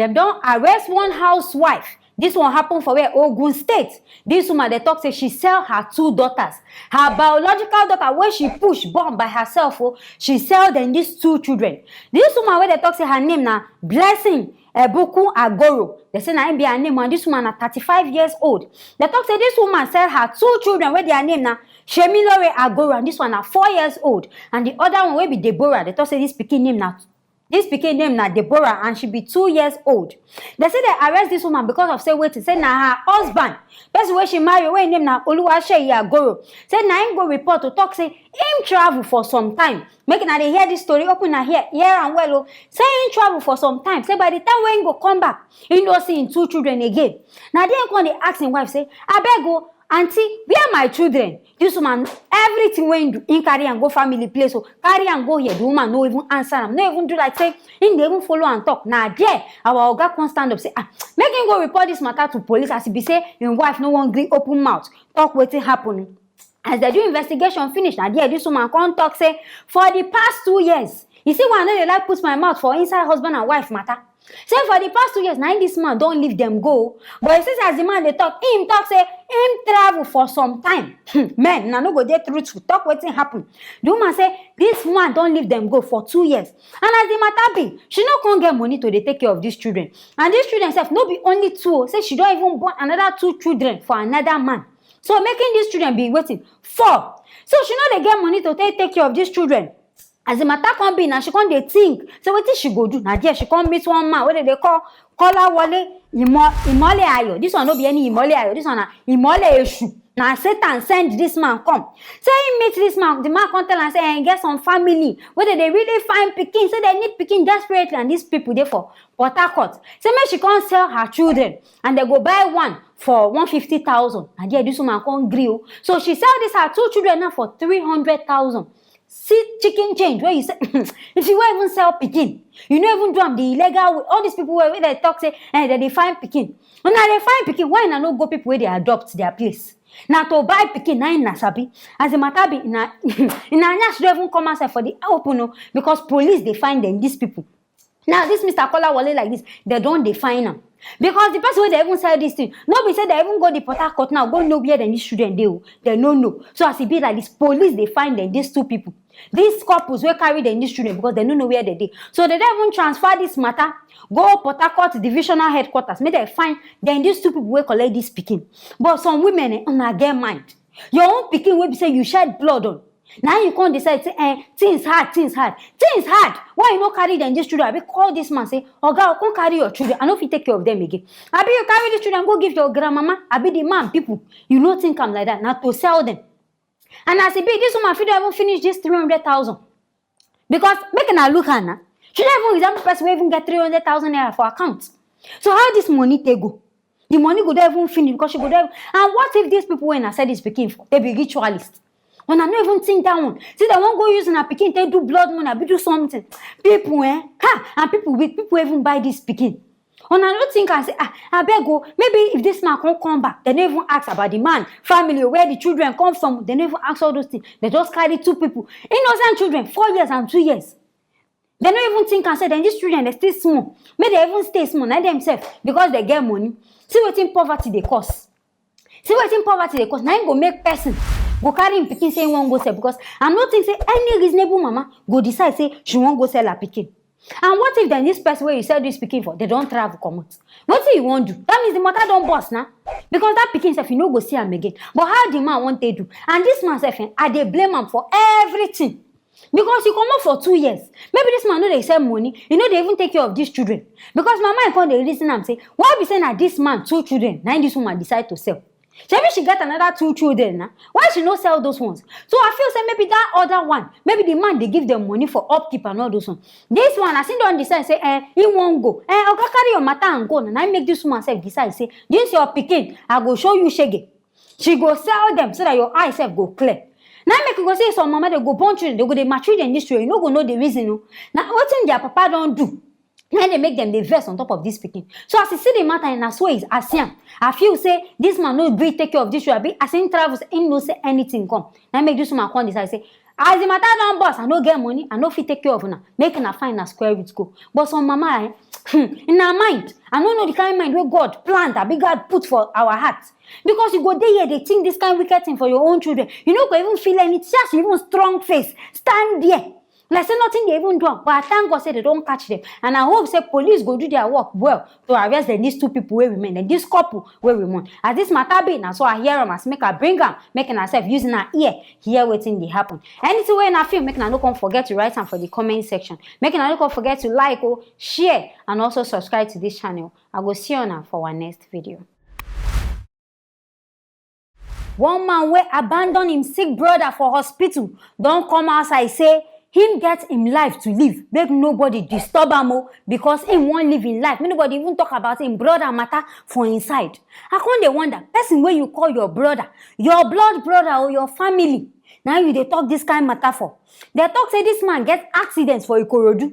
Them don't arrest one housewife. This one happened for where Ogun State. This woman, they talk say she sell her 2 daughters. Her biological daughter, where she push born by herself, she sell them these 2 children. This woman, where they talk say her name now, Blessing Aproko Agoro. They say na be her name, and this woman is 35 years old. They talk say this woman sell her 2 children where their name now Shemilore Agoro, and this one are 4 years old, and the other one will be Deborah. They talk say this pikin name now. This pikin name na Deborah, and she be 2 years old. They say they arrest this woman because of say wait, say na her husband. Person where she marry, where name na Oluwaseyi Agoro. Say na him go report to talk say him travel for some time. Make na they hear this story, open na hear and well. Say him travel for some time. Say by the time when he go come back, he no see him 2 children again. Now then come they ask him wife say, abeg go, auntie, where my children? This woman, everything when in carry and go family place, so carry and go here. The woman no even answer him, no even do like say, in they even follow and talk. Now there, our oga can stand up say, make him go report this matter to police. As he be say, his wife no one gree open mouth, talk wetin happening. As they do investigation finish, now there this woman come talk say, for the past 2 years, you see why I know they like put my mouth for inside husband and wife matter. Say for the past 2 years, now this man don't leave them go. But it says as the man they talk, him talk say him travel for some time. Men, now no go there truth to talk wetin happen. The woman say this man don't leave them go for 2 years. And as the matter be, she no can't get money to take care of these children. And these children self no be only 2. Say she don't even born another 2 children for another man. So making these children be waiting 4. So she know they get money to take care of these children. As the matter come be now, she come dey think. So what she go do? Now there she come meet one man. What they call Wale Imole Ayo. This one no be any Imole Ayo. This one na Imole Eshu. Now Satan send this man come. So he meet this man. The man come tell and say, hey, get some family. Whether they really find pikin. So they need pikin desperately. And these people there for Port Harcourt. So make she come sell her children. And they go buy one for 150,000. And there this woman come grill. So she sell this her 2 children now for 300,000. See chicken change where you say if you won't even sell pikin, you don't even do them the illegal way. All these people where they talk say that they find pikin. When they find pikin, why not go people where they adopt their place? Now to buy pikin na in Nasabi. As a matter be in Anya should even come outside for the open because police they find them these people. Now this Mr. Kola Wale like this, they don't define them. Because the person where they even sell this thing, nobody said they even go the Port Harcourt now, go no where than these children they no know. So as it be like this, police they find them these 2 people. These couples will carry them these children because they don't know where they did. So they don't even transfer this matter, go Port Harcourt divisional headquarters, make they find then these 2 people will collect this pikin. But some women on get mind. Your own pikin will be say you shed blood on. Now you can't decide say things hard. Why you not carry them these children? I be call this man say, oh God, come carry your children. I know if you take care of them again. I be you carry these children, go give your grandmama. I be the man people. You don't think I'm like that. Now to sell them. And as it be, this woman don't even finish this 300,000. Because making her look at her, she don't even example person will even get 300,000 naira for account. So how this money take go? The money go there even finish because she go there. And what if these people when I said this speaking for? They be ritualists. When I don't even think that one. See, they won't go using a pikin, they do blood money, they do something. People, and people even buy this pikin. When I don't think I say, I beg go, maybe if this man can't come back, they never ask about the man, family, where the children come from, they never ask all those things. They just carry 2 people. Innocent children, 4 years and 2 years. They don't even think and say, then these children, they stay small. Maybe they even stay small, not themselves, because they get money. See what in poverty they cost. Now you go make person go carry him pikin say he won't go sell because I'm not think say any reasonable mama go decide say she won't go sell her pikin. And what if then this person where you sell this pikin for, they don't travel come out? What do you want to do? That means the mother don't boss now. Because that pikin self, you no go see him again. But how the man want they do? And this man self, they blame him for everything. Because you come out for 2 years. Maybe this man know they sell money. You know they even take care of these children. Because my mind come they reason and say, why be saying that this man 2 children, now this woman decide to sell? Maybe she got another 2 children now. Why she not sell those ones? So I feel say maybe that other one, maybe the man they give them money for upkeep and all those ones. This one, I see don't decide say, he won't go. I'll carry your matter and go. And I make this woman self decide say, this your pikin, I go show you shege. She go sell them so that your eyes self go clear. Now make you go say some mama they go born children, they go they mature in this way. You no go know the reason. No. Now what thing their papa don't do? Now they make them the verse on top of this pikin. So as you see the matter and as well is ASEAN. I feel say this man no breathe take care of this. Be as in travels, ain't no say anything come. Now make this woman come decide say, as the matter don't boss, I no get money, I no fit take care of her. Make her find a square root go. But some mama, in our mind. I don't know the kind of mind where God planned, that big God put for our hearts. Because you go there here, they think this kind of wicked thing for your own children. You know, go even feel any, just even strong face. Stand there. Like say nothing they even do. But I thank God say they don't catch them. And I hope say police go do their work well to arrest these two people where we men and this couple where we want. As this matter be, now so I hear them as make her bring them, making herself using her ear, hear waiting they happen. Anything where I feel, making her don't forget to write them for the comment section. Making her don't forget to like or share and also subscribe to this channel. I go see you now for our next video. One man wey abandon him sick brother for hospital don come outside say him get him life to live, make nobody disturb am because him wan live him life. Make nobody even talk about him brother matter for inside. I come dey wonder, person wey you call your brother, your blood brother or your family, now you dey talk this kind matter for. They talk say this man get accident for Ikorodu.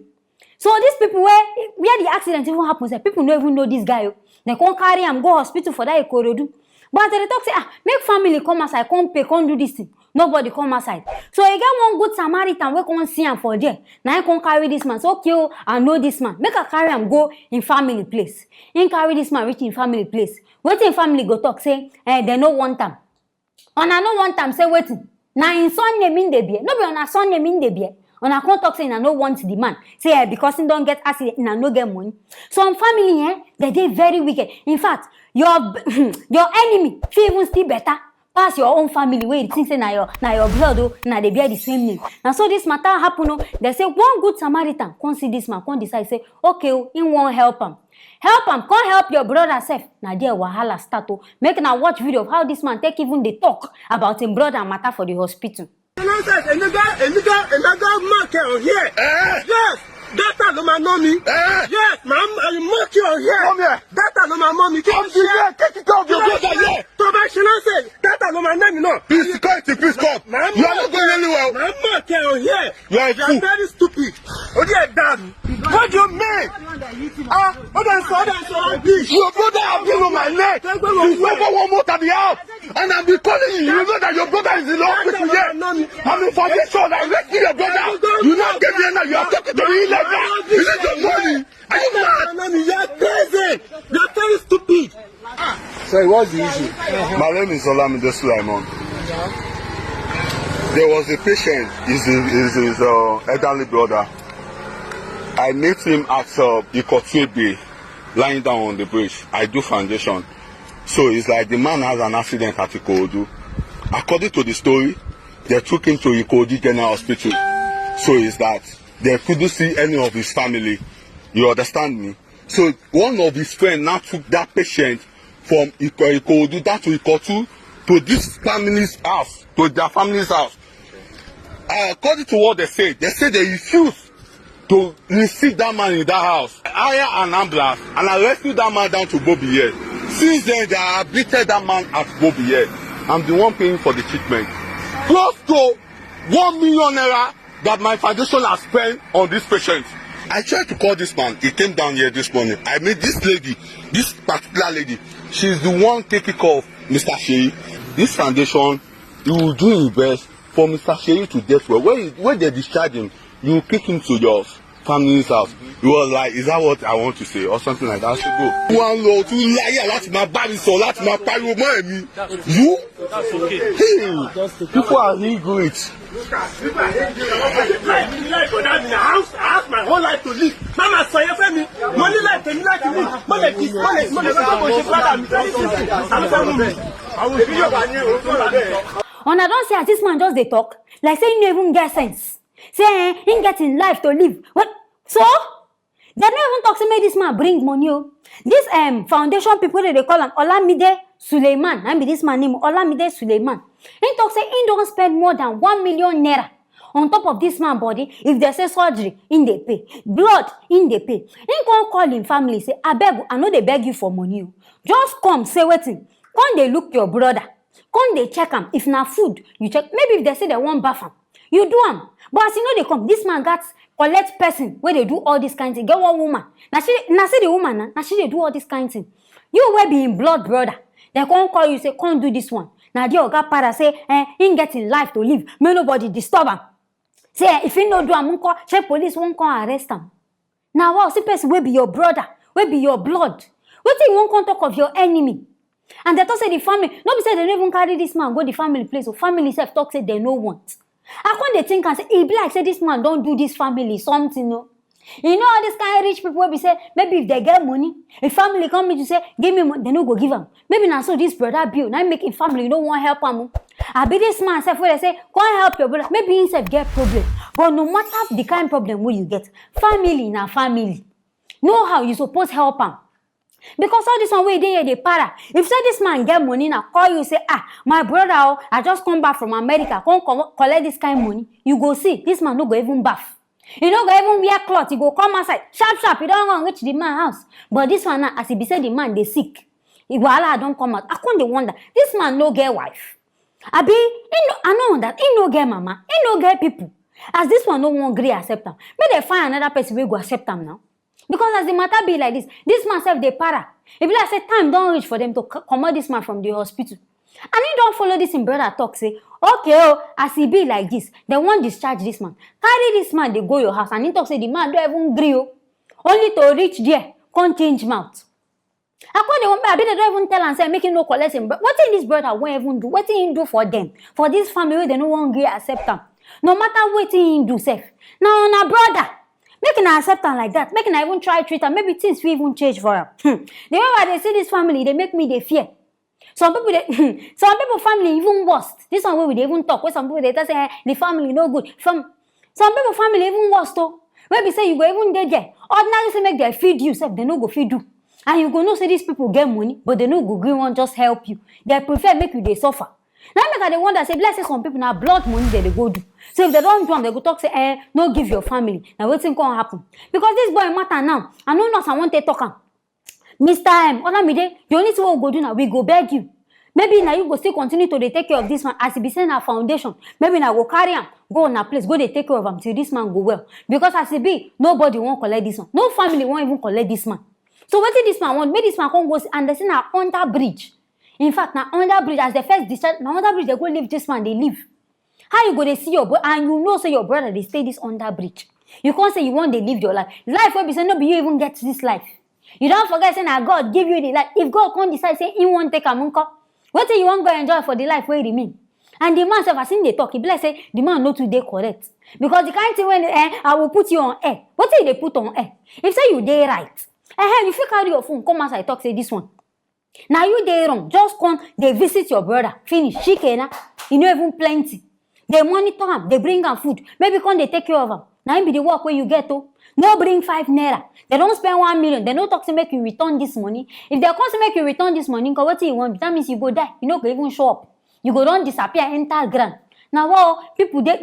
So these people where the accident even happens, people don't even know this guy. They can't carry him go hospital for that Ikorodu. But they talk say, make family come aside, come pay, come do this thing. Nobody come aside. So you get one good Samaritan we come see him for there. Now I can carry this man. So okay, I know this man. Make a carry him go in family place. In carry this man reach in family place. Waiting family go talk say, they no want him. And I no want him say waiting. Now in son name in the beer. No be on a son name in the beer. On a talk saying I no want the man. Say because he don't get accident, I no get money. Some family they very wicked. In fact, your enemy feel even still better pass your own family where you think say na your blood na they bear the same name. And so this matter happen. They say one good Samaritan come see this man, come decide say okay, he won't help him. Help him, come help your brother self. Now there wahala start. Make now watch video of how this man take even the talk about him brother matter for the hospital. Another market on here. Yes, data no my mommy. Yes, ma'am, I mark you on here. Come here. Data no my mommy. Come here. Take it off your brother here. Probation say data no my name, you know. Please security, please come. You are not going anywhere. Ma'am, mark on here. You are very stupid. Oh dear, damn. What do you mean? Your brother has been on my neck. You never one more to the house. And I'm be calling you. You know that your brother is in the hospital here. I'm in foundation. I rescue your brother. You not get here now. You are talking to me like that. Is it your money? Are you mad? You are crazy. You are very stupid. Sorry, what's the issue? My name is Olamide Sulaiman. There was a patient, his elderly brother. I met him at Ikotuebe, lying down on the bridge. I do foundation. So it's like the man has an accident at Ikorodu. According to the story, they took him to Ikorodu General Hospital. So it's that they couldn't see any of his family. You understand me? So one of his friends now took that patient from Ikorodu down to Ikotu to this family's house, to their family's house. According to what they say they refused to receive that man in that house. I hire an ambulance and I rescue that man down to Bobiye. Since then, they have admitted that man at Bobiye. I'm the one paying for the treatment. Close to 1 million naira that my foundation has spent on this patient. I tried to call this man. He came down here this morning. I met this lady, this particular lady. She's the one taking care of Mr. Sheyi. This foundation, he will do his best for Mr. Sheyi to get well. When they discharge him, you kick him to your family's house. He was like, is that what I want to say? Or something like that. I should go. One Lord, two liar, that's my body, so that's my pariwo money. You? That's okay. Hey, people are really good. I have my whole life to live. Mama, so you feel me? Money life, money life to live. Money, I will feel you. And I don't say as this man just they talk, like say he no even get sense. Say he getting life to live. What? So they don't even talk to me this man bring money. This foundation people they call him Olamide Suleiman. I mean this man name Olamide Suleiman. He talk say he don't spend more than 1 million naira on top of this man body. If they say surgery, in they pay. Blood, in they pay. He can't call him family say I beg, I know they beg you for money. Just come say waiting. Come they look your brother. Come they check him. If na food, you check. Maybe if they say they want bath him, you do him. But as you know they come, this man got collect person where they do all this kind of thing. Get one woman. Now see the woman now she they do all this kind of thing. You will be in blood brother. They can't call you say can't do this one. Now the oga para say he getting life to live. May nobody disturb him. Say if he no do him, say police won't come arrest him. Now, wow, see person will be your brother, will be your blood. What you won't talk of your enemy? And they talk say the family, nobody say they don't even carry this man, go the family place. So family self talk say they no want. I can't they think and say, it be like say this man don't do this family something, no. You know all this kind of rich people will be say, maybe if they get money, if family come to say, give me money, they no go give them. Maybe now so this brother bill, now make a family, you don't want help him. I be this man self where they say, go and help your brother. Maybe he self get problem. But no matter the kind of problem where you get, family na family. Know how you supposed help him. Because all this one way they para. If say this man get money now, call you say, my brother, I just come back from America, come collect this kind of money. You go see, this man no go even bath. You no go even wear clothes. You go come outside, sharp. You don't go reach the man house. But this one now, as he be said, the man they sick. If I don't come out, I can't wonder. This man no get wife. I know that he no get mama, he no get people. As this one no one agree accept him, may they find another person will go accept him now. Because as the matter be like this man self they para. If like say time don't reach for them to come out this man from the hospital. And he don't follow this in brother talk say, okay, as he be like this, they won't discharge this man. Carry this man, they go your house. And he talk say the man don't even agree. Only to reach there, can't change mouth. I bet they don't even tell and say making no collection. But what in this brother won't even do? What he do for them? For this family, they no one agree accept them. No matter what he do, safe. Now on a brother. Making her accept her like that. Making her even try treat her. Maybe things will even change for her. The way why they see this family, they make me they fear. Some people family even worse. This one way they even talk. Where some people they say the family no good. Some people family even worse though. Where we say you go even there. Ordinary say make they feed you, self they no go feed you. And you go know say these people get money, but they no go green one just help you. They prefer make you they suffer. Now make they wonder say let's say some people now blood money they go do. So if they don't do them, they go talk say no give your family. Now what's going happen? Because this boy matter now. I know not I want to talk him. Mr. M, other me you need to go do now. We go beg you. Maybe now you go still continue to take care of this man as he be saying our foundation. Maybe now go carry him, go on a place, go they take care of him till this man go well. Because as he be, nobody won't collect this one. No family won't even collect this man. So what did this man want? Make this man come go and they say now under bridge. In fact, now under bridge as the first discharge, now under bridge they go leave this man, they leave. How you go to see your brother and you know say your brother they stay this under bridge. You can't say you want to live your life. Life will be saying no, but you even get this life. You don't forget saying that God give you the life. If God can't decide say he won't take a munko, what you want to go enjoy for the life where he remain? And the man self as in they talk, he be like say the man not today correct. Because the kind of thing when I will put you on air. What say they put on air? If say you day right, if you carry your phone, come outside talk say this one. Now you day wrong. Just come, they visit your brother. Finish. Shikena. You know even plenty. They monitor him. They bring him food. Maybe come they take care of him. Now be the work where you get to. No bring 5 naira. They don't spend 1 million. They don't talk to make you return this money. If they come to make you return this money, what do you want? That means you go die. You know, go even show up. You go don't disappear, enter ground. Now, well, people they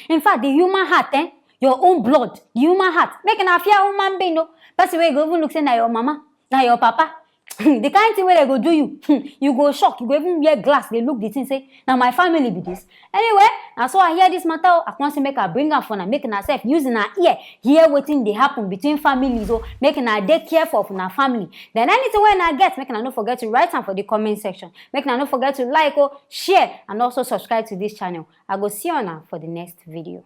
in fact the human heart, your own blood, the human heart. Make an affair human being, no. That's the way you go even look say na your mama, na your papa. The kind of thing where they go do you, you go shock, you go even wear glass, they look the thing, say, now my family be this. Anyway, now so I hear this matter, I want to make her bring her phone and making herself using her ear, hear what thing they happen between families, or making her dey careful from her family. Then anything when I get, making her not forget to write down for the comment section. Making her not forget to like or share and also subscribe to this channel. I go see you now for the next video.